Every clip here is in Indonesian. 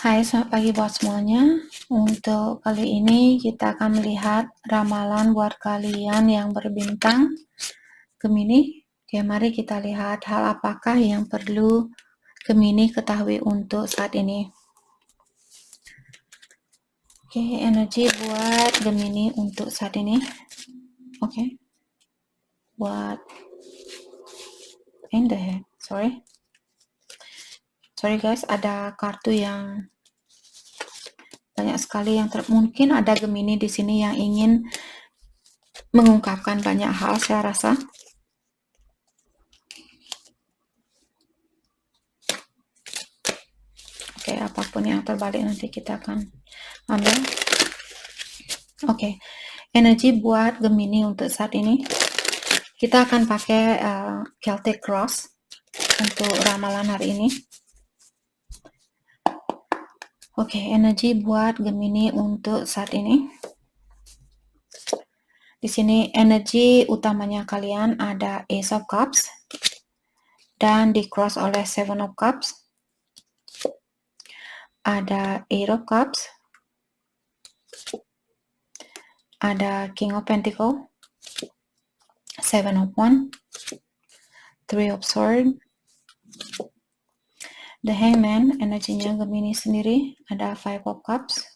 Hai, selamat pagi buat semuanya. Untuk kali ini kita akan melihat ramalan buat kalian yang berbintang Gemini. Oke, mari kita lihat hal apakah yang perlu Gemini ketahui untuk saat ini. Oke, energi buat Gemini untuk saat ini. Oke. Buat in the head. Sorry guys, ada kartu yang banyak sekali yang mungkin ada Gemini di sini yang ingin mengungkapkan banyak hal, saya rasa. Oke, apapun yang terbalik nanti kita akan ambil. Oke, energi buat Gemini untuk saat ini. Kita akan pakai Celtic Cross untuk ramalan hari ini. Oke, energi buat Gemini untuk saat ini. Di sini energi utamanya kalian ada Ace of Cups dan di cross oleh Seven of Cups. Ada Eight of Cups. Ada King of Pentacles. Seven of Wands. Three of Swords. The Hangman, energinya Gemini sendiri, ada Five of Cups,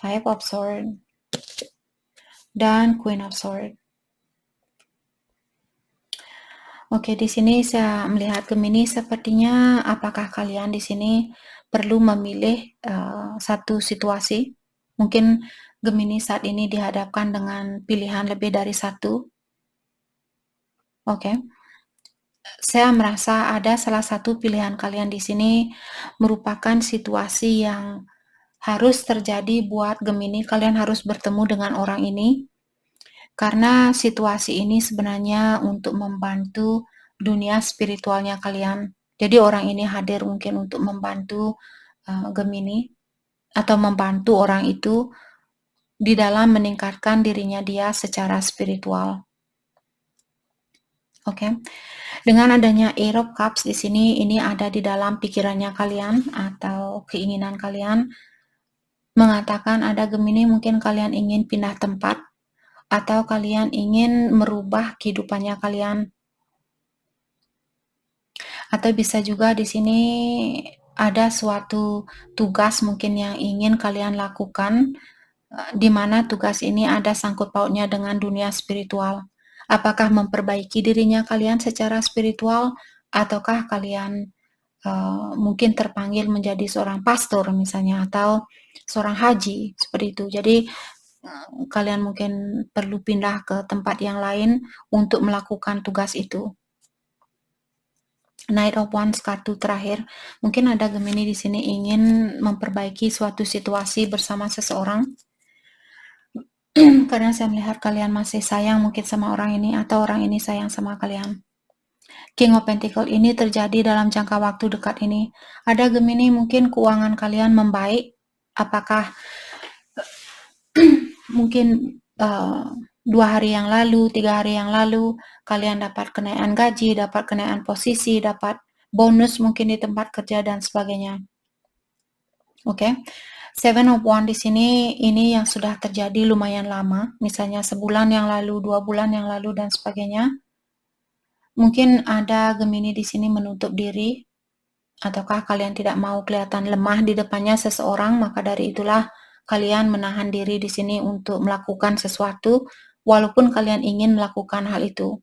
Five of Swords, dan Queen of Swords. Oke, di sini saya melihat Gemini sepertinya apakah kalian di sini perlu memilih satu situasi. Mungkin Gemini saat ini dihadapkan dengan pilihan lebih dari satu. Oke. Saya merasa ada salah satu pilihan kalian di sini merupakan situasi yang harus terjadi buat Gemini. Kalian harus bertemu dengan orang ini karena situasi ini sebenarnya untuk membantu dunia spiritualnya kalian. Jadi orang ini hadir mungkin untuk membantu Gemini atau membantu orang itu di dalam meningkatkan dirinya dia secara spiritual. Oke. Dengan adanya Eight of Cups di sini, ini ada di dalam pikirannya kalian atau keinginan kalian mengatakan ada Gemini mungkin kalian ingin pindah tempat atau kalian ingin merubah kehidupannya kalian. Atau bisa juga di sini ada suatu tugas mungkin yang ingin kalian lakukan di mana tugas ini ada sangkut pautnya dengan dunia spiritual. Apakah memperbaiki dirinya kalian secara spiritual ataukah kalian mungkin terpanggil menjadi seorang pastor misalnya atau seorang haji seperti itu. Jadi kalian mungkin perlu pindah ke tempat yang lain untuk melakukan tugas itu. Knight of Wands kartu terakhir. Mungkin ada Gemini di sini ingin memperbaiki suatu situasi bersama seseorang. Karena saya melihat kalian masih sayang mungkin sama orang ini atau orang ini sayang sama kalian. King of Pentacles ini terjadi dalam jangka waktu dekat ini. Ada Gemini mungkin keuangan kalian membaik. Apakah mungkin 2 hari yang lalu, 3 hari yang lalu, kalian dapat kenaikan gaji, dapat kenaikan posisi, dapat bonus mungkin di tempat kerja dan sebagainya. Oke. Seven of Wands di sini ini yang sudah terjadi lumayan lama, misalnya sebulan yang lalu, 2 bulan yang lalu dan sebagainya. Mungkin ada Gemini di sini menutup diri, ataukah kalian tidak mau kelihatan lemah di depannya seseorang, maka dari itulah kalian menahan diri di sini untuk melakukan sesuatu, walaupun kalian ingin melakukan hal itu.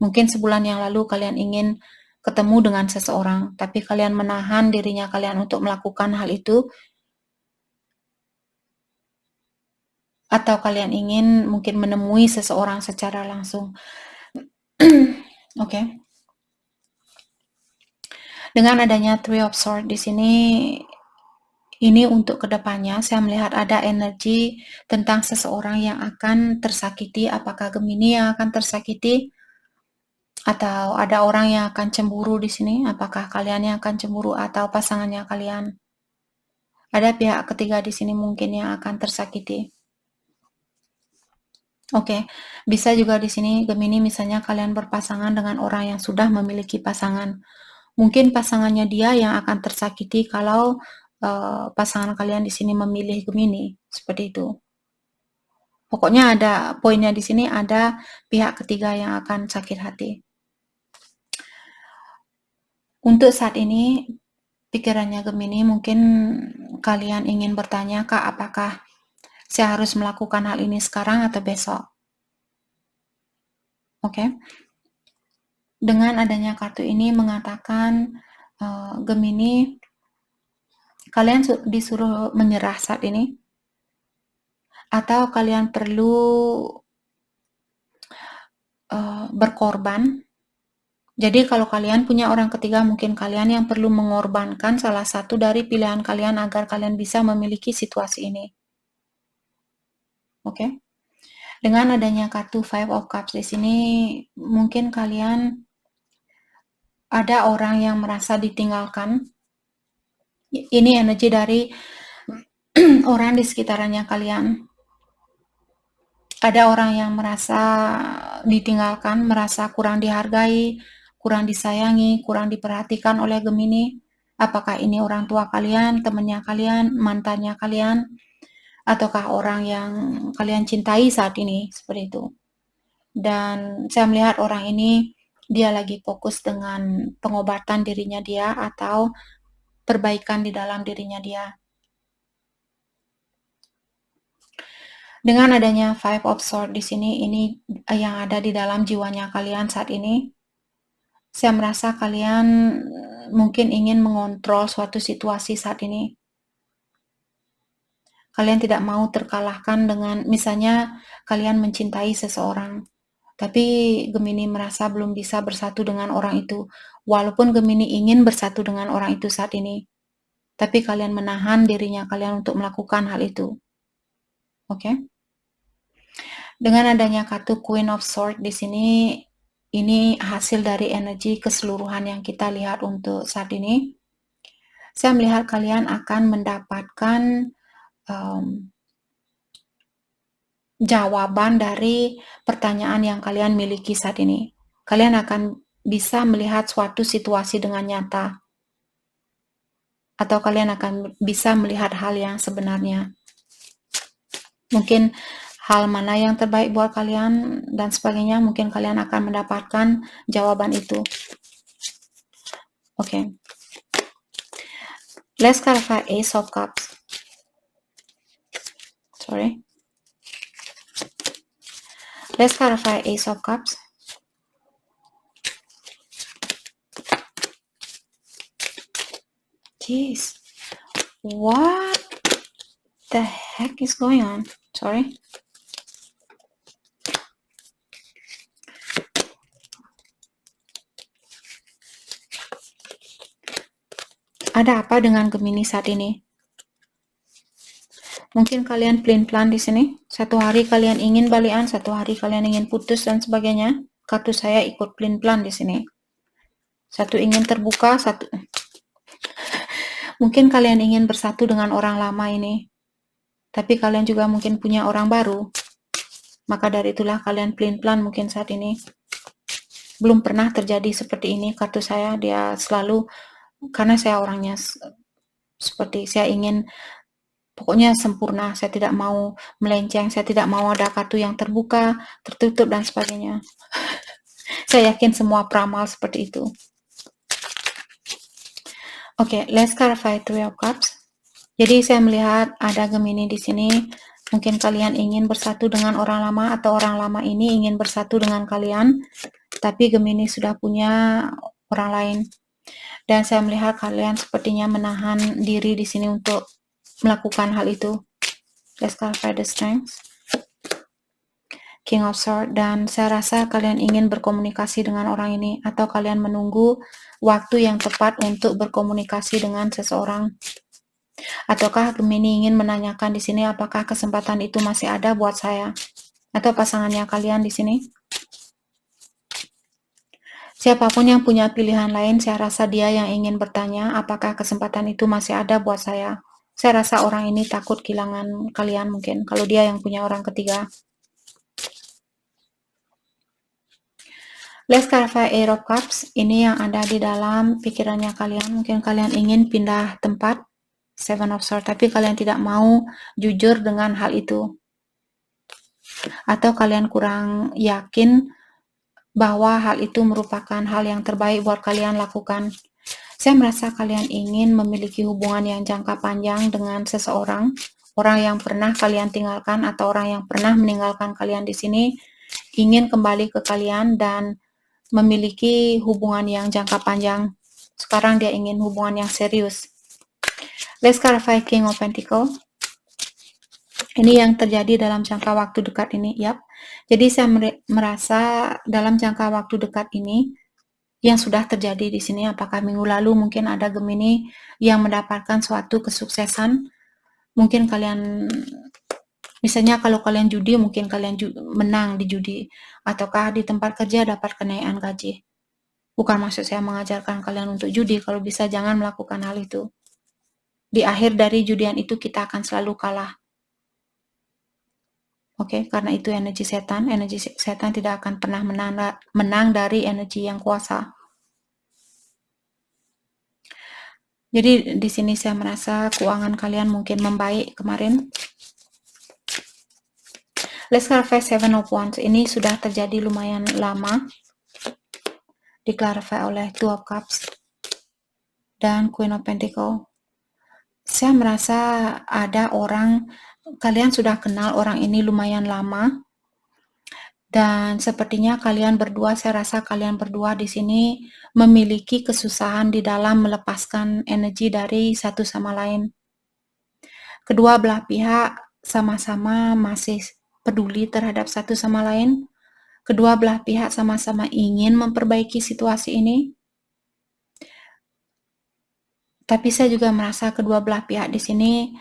Mungkin sebulan yang lalu kalian ingin ketemu dengan seseorang, tapi kalian menahan dirinya kalian untuk melakukan hal itu, atau kalian ingin mungkin menemui seseorang secara langsung. Oke. Dengan adanya Three of Swords di sini, ini untuk kedepannya saya melihat ada energi tentang seseorang yang akan tersakiti. Apakah Gemini yang akan tersakiti? Atau ada orang yang akan cemburu di sini? Apakah kalian yang akan cemburu atau pasangannya kalian? Ada pihak ketiga di sini mungkin yang akan tersakiti. Oke, bisa juga di sini Gemini misalnya kalian berpasangan dengan orang yang sudah memiliki pasangan. Mungkin pasangannya dia yang akan tersakiti kalau pasangan kalian di sini memilih Gemini, seperti itu. Pokoknya ada poinnya di sini, ada pihak ketiga yang akan sakit hati. Untuk saat ini, pikirannya Gemini mungkin kalian ingin bertanya, Kak, apakah saya harus melakukan hal ini sekarang atau besok? Oke. Dengan adanya kartu ini mengatakan Gemini, kalian disuruh menyerah saat ini, atau kalian perlu berkorban. Jadi kalau kalian punya orang ketiga, mungkin kalian yang perlu mengorbankan salah satu dari pilihan kalian agar kalian bisa memiliki situasi ini. Oke? Dengan adanya kartu Five of Cups di sini, mungkin kalian ada orang yang merasa ditinggalkan. Ini energi dari orang di sekitarannya kalian. Ada orang yang merasa ditinggalkan, merasa kurang dihargai, kurang disayangi, kurang diperhatikan oleh Gemini. Apakah ini orang tua kalian, temannya kalian, mantannya kalian, ataukah orang yang kalian cintai saat ini, seperti itu. Dan saya melihat orang ini, dia lagi fokus dengan pengobatan dirinya dia atau perbaikan di dalam dirinya dia. Dengan adanya Five of Swords di sini, ini yang ada di dalam jiwanya kalian saat ini. Saya merasa kalian mungkin ingin mengontrol suatu situasi saat ini. Kalian tidak mau terkalahkan dengan, misalnya kalian mencintai seseorang, tapi Gemini merasa belum bisa bersatu dengan orang itu. Walaupun Gemini ingin bersatu dengan orang itu saat ini, tapi kalian menahan dirinya kalian untuk melakukan hal itu. Oke? Dengan adanya kartu Queen of Swords di sini, ini hasil dari energi keseluruhan yang kita lihat untuk saat ini. Saya melihat kalian akan mendapatkan jawaban dari pertanyaan yang kalian miliki saat ini. Kalian akan bisa melihat suatu situasi dengan nyata. Atau kalian akan bisa melihat hal yang sebenarnya. Mungkin hal mana yang terbaik buat kalian dan sebagainya, mungkin kalian akan mendapatkan jawaban itu. Okay. Let's clarify Ace of Cups. Sorry. Let's clarify Ace of Cups. Jeez. What the heck is going on? Sorry. Ada apa dengan Gemini saat ini? Mungkin kalian plan-plan di sini. Satu hari kalian ingin balikan, satu hari kalian ingin putus dan sebagainya. Kartu saya ikut plan-plan di sini. Satu ingin terbuka, satu mungkin kalian ingin bersatu dengan orang lama ini. Tapi kalian juga mungkin punya orang baru. Maka dari itulah kalian plan-plan mungkin saat ini. Belum pernah terjadi seperti ini kartu saya. Dia selalu, karena saya orangnya seperti saya ingin pokoknya sempurna, saya tidak mau melenceng, saya tidak mau ada kartu yang terbuka, tertutup dan sebagainya. Saya yakin semua peramal seperti itu. Oke, let's clarify Three of Cups. Jadi saya melihat ada Gemini di sini. Mungkin kalian ingin bersatu dengan orang lama atau orang lama ini ingin bersatu dengan kalian, tapi Gemini sudah punya orang lain. Dan saya melihat kalian sepertinya menahan diri di sini untuk melakukan hal itu. Let's clarify the strength. King of Swords. Dan saya rasa kalian ingin berkomunikasi dengan orang ini, atau kalian menunggu waktu yang tepat untuk berkomunikasi dengan seseorang. Ataukah Gemini ingin menanyakan di sini apakah kesempatan itu masih ada buat saya atau pasangannya kalian di sini? Siapapun yang punya pilihan lain, saya rasa dia yang ingin bertanya apakah kesempatan itu masih ada buat saya. Saya rasa orang ini takut kehilangan kalian mungkin kalau dia yang punya orang ketiga. Let's clarify Eight of Cups. Ini yang ada di dalam pikirannya kalian. Mungkin kalian ingin pindah tempat, Seven of Swords, tapi kalian tidak mau jujur dengan hal itu. Atau kalian kurang yakin bahwa hal itu merupakan hal yang terbaik buat kalian lakukan. Saya merasa kalian ingin memiliki hubungan yang jangka panjang dengan seseorang, orang yang pernah kalian tinggalkan atau orang yang pernah meninggalkan kalian di sini, ingin kembali ke kalian dan memiliki hubungan yang jangka panjang. Sekarang dia ingin hubungan yang serius. Let's clarify King of Pentacles. Ini yang terjadi dalam jangka waktu dekat ini, yap. Jadi saya merasa dalam jangka waktu dekat ini yang sudah terjadi di sini, apakah minggu lalu mungkin ada Gemini yang mendapatkan suatu kesuksesan. Mungkin kalian, misalnya kalau kalian judi, mungkin kalian menang di judi, ataukah di tempat kerja dapat kenaikan gaji. Bukan maksud saya mengajarkan kalian untuk judi, kalau bisa jangan melakukan hal itu. Di akhir dari judian itu kita akan selalu kalah. Oke, karena itu energi setan tidak akan pernah menang dari energi yang kuasa. Jadi di sini saya merasa keuangan kalian mungkin membaik kemarin. Let's clarify Seven of Wands. Ini sudah terjadi lumayan lama. Diklarify oleh Two of Cups dan Queen of Pentacles. Saya merasa ada orang, kalian sudah kenal orang ini lumayan lama. Dan sepertinya kalian berdua, saya rasa kalian berdua di sini memiliki kesusahan di dalam melepaskan energi dari satu sama lain. Kedua belah pihak sama-sama masih peduli terhadap satu sama lain. Kedua belah pihak sama-sama ingin memperbaiki situasi ini. Tapi saya juga merasa kedua belah pihak di sini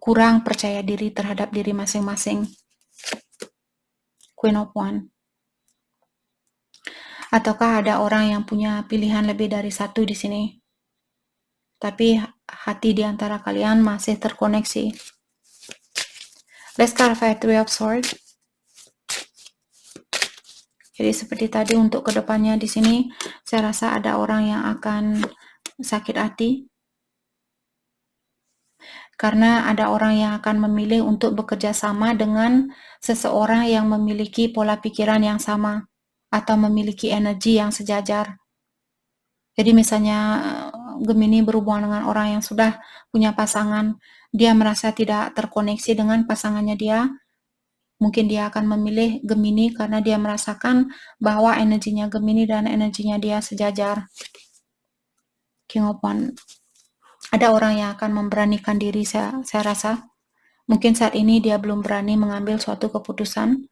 kurang percaya diri terhadap diri masing-masing. Queen of Wands. Ataukah ada orang yang punya pilihan lebih dari satu di sini? Tapi hati di antara kalian masih terkoneksi. Let's clarify Three of Swords. Jadi seperti tadi untuk kedepannya di sini, saya rasa ada orang yang akan sakit hati. Karena ada orang yang akan memilih untuk bekerja sama dengan seseorang yang memiliki pola pikiran yang sama atau memiliki energi yang sejajar. Jadi misalnya Gemini berhubungan dengan orang yang sudah punya pasangan, dia merasa tidak terkoneksi dengan pasangannya dia, mungkin dia akan memilih Gemini karena dia merasakan bahwa energinya Gemini dan energinya dia sejajar. King of Wands. Ada orang yang akan memberanikan diri, saya rasa. Mungkin saat ini dia belum berani mengambil suatu keputusan.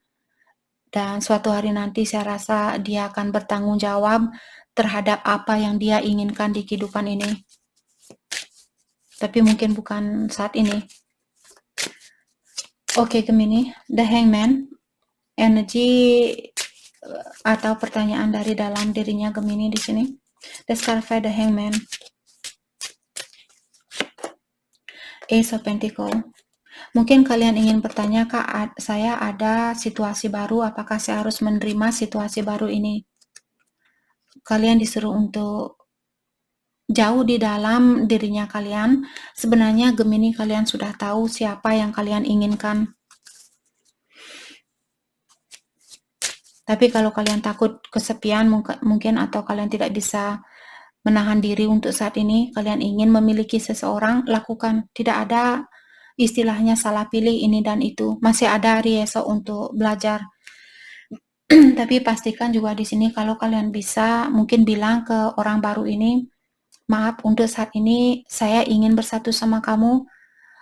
Dan suatu hari nanti saya rasa dia akan bertanggung jawab terhadap apa yang dia inginkan di kehidupan ini. Tapi mungkin bukan saat ini. Oke, Gemini. The Hangman. Energi atau pertanyaan dari dalam dirinya Gemini di sini. Let's clarify the Hangman. Ace of Pentacles. Mungkin kalian ingin bertanya, Kak, saya ada situasi baru, apakah saya harus menerima situasi baru ini? Kalian disuruh untuk jauh di dalam dirinya kalian. Sebenarnya Gemini kalian sudah tahu siapa yang kalian inginkan. Tapi kalau kalian takut kesepian mungkin atau kalian tidak bisa menahan diri untuk saat ini, kalian ingin memiliki seseorang, lakukan. Tidak ada istilahnya salah pilih ini dan itu. Masih ada riesok untuk belajar. Tapi pastikan juga di sini kalau kalian bisa mungkin bilang ke orang baru ini, maaf untuk saat ini saya ingin bersatu sama kamu,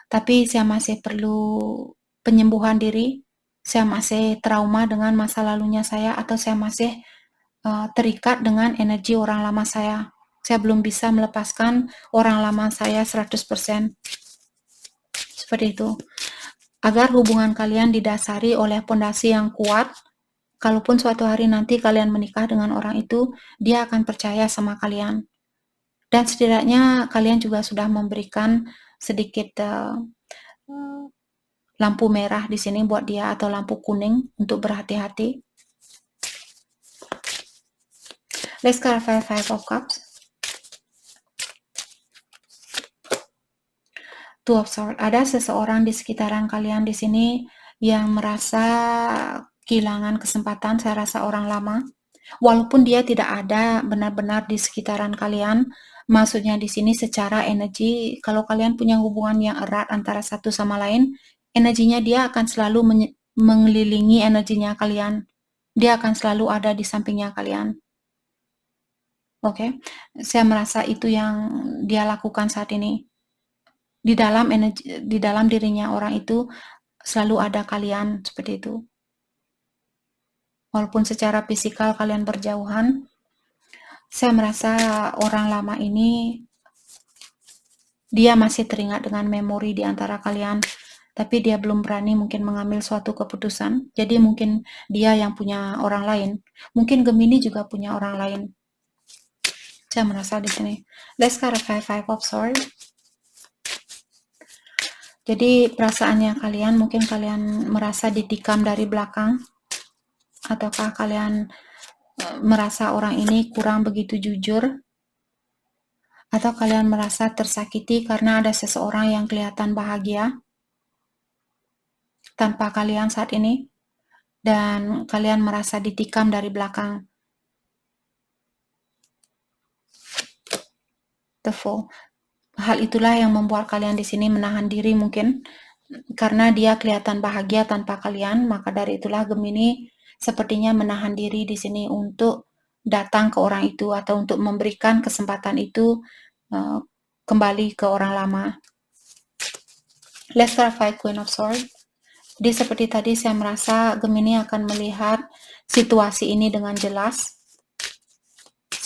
tapi saya masih perlu penyembuhan diri. Saya masih trauma dengan masa lalunya saya atau saya masih terikat dengan energi orang lama saya. Saya belum bisa melepaskan orang lama saya 100%. Seperti itu. Agar hubungan kalian didasari oleh pondasi yang kuat, kalaupun suatu hari nanti kalian menikah dengan orang itu, dia akan percaya sama kalian. Dan setidaknya kalian juga sudah memberikan sedikit lampu merah di sini buat dia atau lampu kuning untuk berhati-hati. Let's clarify Five of Cups. Two of Swords. Ada seseorang di sekitaran kalian di sini yang merasa kehilangan kesempatan. Saya rasa orang lama. Walaupun dia tidak ada benar-benar di sekitaran kalian, maksudnya di sini secara energi, kalau kalian punya hubungan yang erat antara satu sama lain, energinya dia akan selalu mengelilingi energinya kalian. Dia akan selalu ada di sampingnya kalian. Oke, saya merasa itu yang dia lakukan saat ini. Di dalam energi, di dalam dirinya orang itu selalu ada kalian seperti itu. Walaupun secara fisikal kalian berjauhan, saya merasa orang lama ini dia masih teringat dengan memori di antara kalian, tapi dia belum berani mungkin mengambil suatu keputusan. Jadi mungkin dia yang punya orang lain. Mungkin Gemini juga punya orang lain. Saya merasa di sini. Let's clarify Five of Swords. Jadi perasaannya kalian, mungkin kalian merasa ditikam dari belakang, ataukah kalian merasa orang ini kurang begitu jujur, atau kalian merasa tersakiti karena ada seseorang yang kelihatan bahagia tanpa kalian saat ini, dan kalian merasa ditikam dari belakang. The Fool. Hal itulah yang membuat kalian di sini menahan diri mungkin, karena dia kelihatan bahagia tanpa kalian, maka dari itulah Gemini sepertinya menahan diri di sini untuk datang ke orang itu atau untuk memberikan kesempatan itu kembali ke orang lama. Let's clarify Queen of Swords. Jadi seperti tadi saya merasa Gemini akan melihat situasi ini dengan jelas.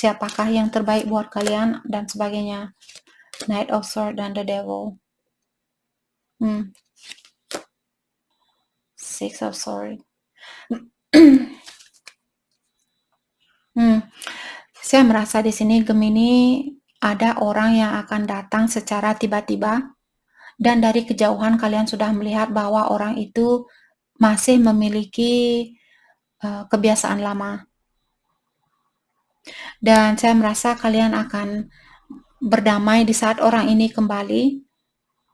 Siapakah yang terbaik buat kalian dan sebagainya. Knight of Swords dan the Devil. Six of Swords. Saya merasa di sini Gemini ada orang yang akan datang secara tiba-tiba, dan dari kejauhan kalian sudah melihat bahwa orang itu masih memiliki kebiasaan lama. Dan saya merasa kalian akan berdamai di saat orang ini kembali.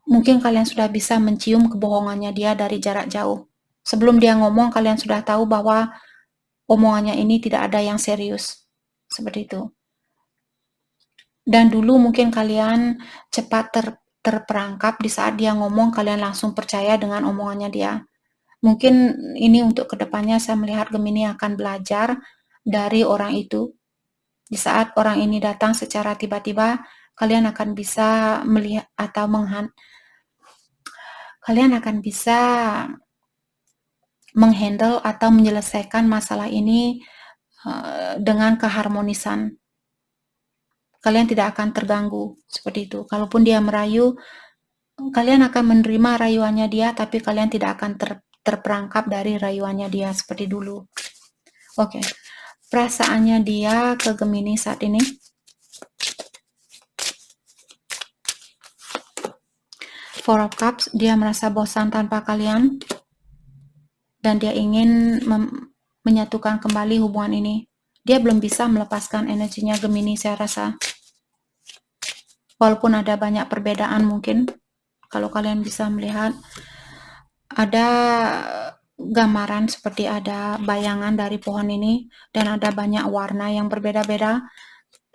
Mungkin kalian sudah bisa mencium kebohongannya dia dari jarak jauh. Sebelum dia ngomong, kalian sudah tahu bahwa omongannya ini tidak ada yang serius. Seperti itu. Dan dulu mungkin kalian cepat terperangkap di saat dia ngomong, kalian langsung percaya dengan omongannya dia. Mungkin ini untuk kedepannya saya melihat Gemini akan belajar dari orang itu. Di saat orang ini datang secara tiba-tiba, kalian akan bisa melihat atau kalian akan bisa menghandle atau menyelesaikan masalah ini dengan keharmonisan. Kalian tidak akan terganggu seperti itu. Kalaupun dia merayu, kalian akan menerima rayuannya dia, tapi kalian tidak akan terperangkap dari rayuannya dia seperti dulu. Oke. Perasaannya dia ke Gemini saat ini. Four of Cups, dia merasa bosan tanpa kalian, dan dia ingin menyatukan kembali hubungan ini. Dia belum bisa melepaskan energinya Gemini, saya rasa. Walaupun ada banyak perbedaan mungkin, kalau kalian bisa melihat, ada gambaran seperti ada bayangan dari pohon ini, dan ada banyak warna yang berbeda-beda.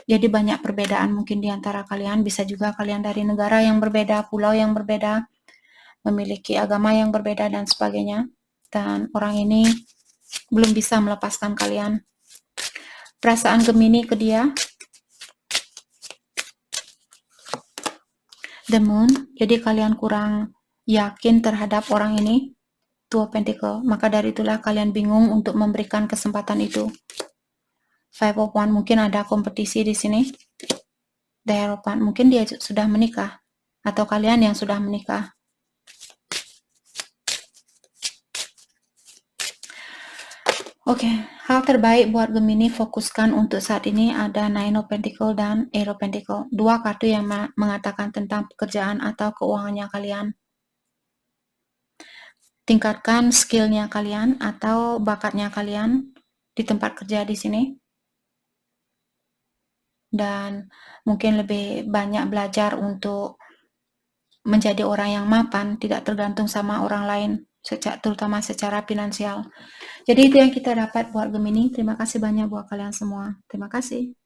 Jadi banyak perbedaan mungkin di antara kalian. Bisa juga kalian dari negara yang berbeda, pulau yang berbeda, memiliki agama yang berbeda dan sebagainya. Dan orang ini belum bisa melepaskan kalian. Perasaan Gemini ke dia. The Moon. Jadi kalian kurang yakin terhadap orang ini. Two of Pentacles. Maka dari itulah kalian bingung untuk memberikan kesempatan itu. Five of Wands. Mungkin ada kompetisi di sini. The Hierophant. Mungkin dia sudah menikah. Atau kalian yang sudah menikah. Oke, hal terbaik buat Gemini fokuskan untuk saat ini ada Nine of Pentacles dan Eight of Pentacles. Dua kartu yang mengatakan tentang pekerjaan atau keuangannya kalian. Tingkatkan skillnya kalian atau bakatnya kalian di tempat kerja di sini. dan mungkin lebih banyak belajar untuk menjadi orang yang mapan, tidak tergantung sama orang lain, terutama secara finansial. Jadi itu yang kita dapat buat Gemini. Terima kasih banyak buat kalian semua. Terima kasih.